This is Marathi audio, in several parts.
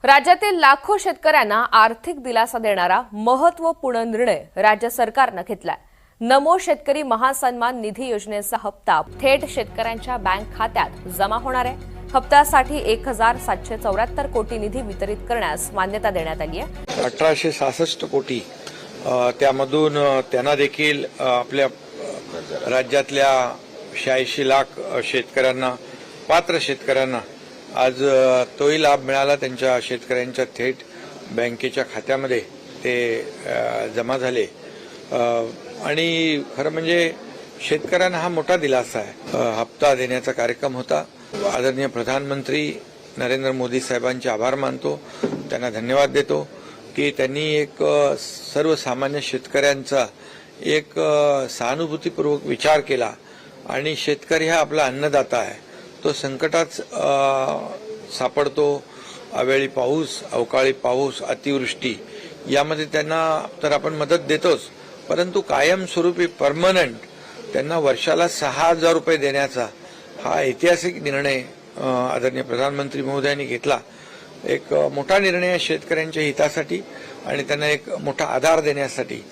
राज्यातील लाखो शेतकऱ्यांना आर्थिक दिलासा देणारा महत्त्वपूर्ण निर्णय राज्य सरकारनं घेतलाय। नमो शेतकरी महासन्मान निधी योजनेचा हप्ता थेट शेतकऱ्यांच्या बँक खात्यात जमा होणार आहे। हप्त्यासाठी 1774 कोटी निधी वितरित करण्यास मान्यता देण्यात आली आहे। 1866 कोटी त्यामधून त्यांना देखील आपल्या राज्यातल्या 86 लाख शेतकऱ्यांना पात्र शेतकऱ्यांना आज तोही लाभ मिळाला। त्यांच्या शेतकऱ्यांच्या थेट बँकेच्या खात्यामध्ये ते जमा झाले आणि खरं म्हणजे शेतकऱ्यांना हा मोठा दिलासा आहे। हप्ता देण्याचा कार्यक्रम होता। आदरणीय प्रधानमंत्री नरेंद्र मोदी साहेबांचे आभार मानतो, त्यांना धन्यवाद देतो की त्यांनी एक सर्वसामान्य शेतकऱ्यांचा एक सहानुभूतीपूर्वक विचार केला आणि शेतकरी हा आपला अन्नदाता आहे। तो संकटात सापडतो। अवेळी पाऊस, अवकाळी पाऊस, अतिवृष्टी यामध्ये त्यांना तर आपण मदत देतोच, परंतु कायमस्वरूपी परमनंट त्यांना वर्षाला 6,000 रुपये देण्याचा हा ऐतिहासिक निर्णय आदरणीय प्रधानमंत्री महोदयांनी घेतला। एक मोठा निर्णय आहे शेतकऱ्यांच्या हितासाठी आणि त्यांना एक मोठा आधार देण्यासाठी।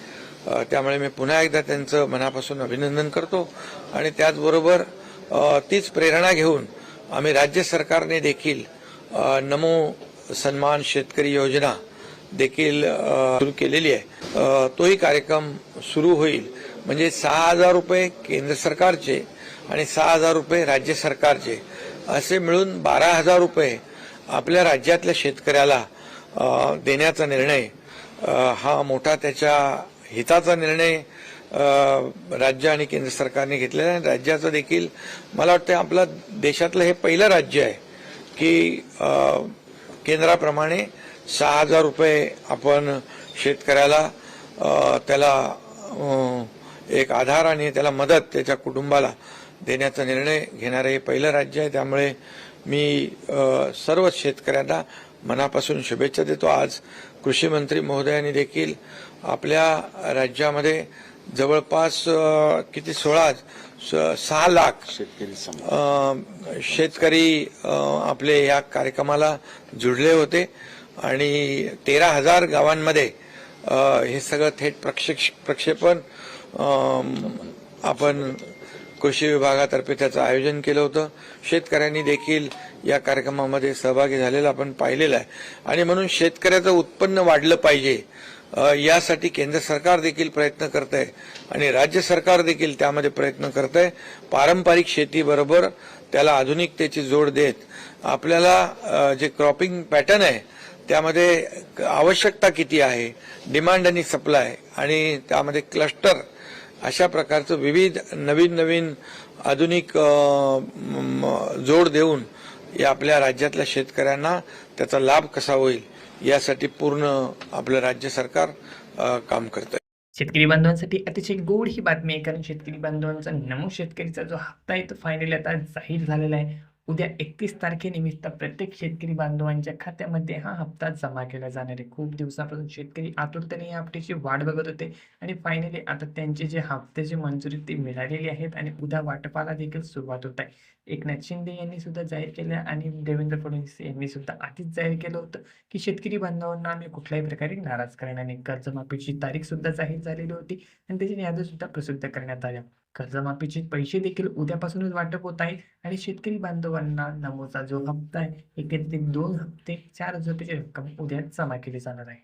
त्यामुळे मी पुन्हा एकदा त्यांचं मनापासून अभिनंदन करतो आणि त्याचबरोबर तीच प्रेरणा घेऊन आम्ही राज्य सरकारने देखील नमो सन्मान शेतकरी योजना देखील सुरू केलेली आहे। तोही कार्यक्रम सुरू होईल, म्हणजे 6,000 रुपये केंद्र सरकारचे आणि 6,000 रुपये राज्य सरकारचे असे मिळून 12,000 रुपये आपल्या राज्यातल्या शेतकऱ्याला देण्याचा निर्णय हा मोठा त्याच्या हिताचा निर्णय राज्य आणि केंद्र सरकारने घेतलेला आहे। राज्याचं देखील मला वाटतं आपल्या देशातलं हे पहिलं राज्य आहे की केंद्राप्रमाणे 6,000 रुपये आपण शेतकऱ्याला त्याला एक आधार आणि त्याला मदत त्याच्या कुटुंबाला देण्याचा निर्णय घेणारे हे पहिलं राज्य आहे। त्यामुळे मी सर्व शेतकऱ्यांना मनापासून शुभेच्छा देतो। आज कृषी मंत्री महोदयांनी देखील आपल्या राज्यामध्ये जवळपास 6 लाख शेतकरी आपले या कार्यक्रमाला जुळले होते आणि 13,000 गावांमध्ये हे सगळं थेट प्रक्षेपण आपण कृषी विभागातर्फे त्याचं आयोजन केलं होतं। शेतकऱ्यांनी देखील या कार्यक्रमामध्ये सहभागी झालेला आपण पाहिलेला आहे आणि म्हणून शेतकऱ्याचं उत्पन्न वाढलं पाहिजे यासाठी केंद्र सरकार देखील प्रयत्न करत आहे आणि राज्य सरकार देखील त्यामध्ये प्रयत्न करत आहे। पारंपरिक शेतीबरोबर त्याला आधुनिकतेची जोड देत आपल्याला जे क्रॉपिंग पॅटर्न आहे त्यामध्ये आवश्यकता किती आहे, डिमांड आणि सप्लाय आणि त्यामध्ये क्लस्टर अशा प्रकारचं विविध नवीन आधुनिक जोड देऊन या आपल्या राज्यातल्या शेतकऱ्यांना त्याचा लाभ कसा होईल यासाठी पूर्ण आपलं राज्य सरकार काम करतं। शेतकरी बांधवांसाठी अतिशय गोड ही बातमी आहे, कारण शेतकरी बांधवांचा नमो शेतकरीचा जो हप्ता आहे तो फायनली आता जाहीर झालेला आहे। उद्या 31 तारखेनिमित्त प्रत्येक शेतकरी बांधवांच्या खात्यामध्ये हा हप्ता जमा केला जाणार आहे। खूप दिवसापासून शेतकरी आतुरतेने या हप्त्याची वाट बघत होते आणि फायनली आता त्यांची जे हप्त्याची मंजुरी ती मिळालेली आहेत आणि उद्या वाटपाला देखील सुरुवात होत आहे। एकनाथ शिंदे यांनी सुद्धा जाहीर केलं आणि देवेंद्र फडणवीस यांनी सुद्धा आधीच जाहीर केलं होतं की शेतकरी बांधवांना आम्ही कुठल्याही प्रकारे नाराज करणार नाही। कर्जमाफीची तारीख सुद्धा जाहीर झालेली होती आणि त्याची यादी सुद्धा प्रसिद्ध करण्यात आल्या। कर्जमाफीचे पैसे देखील उद्यापासूनच वाटप होत आहे आणि शेतकरी बांधवांना नमोचा जो हप्ता आहे एकत्रित 2 हप्ते 4,000 रुपयाची रक्कम उद्या जमा केली जाणार आहे।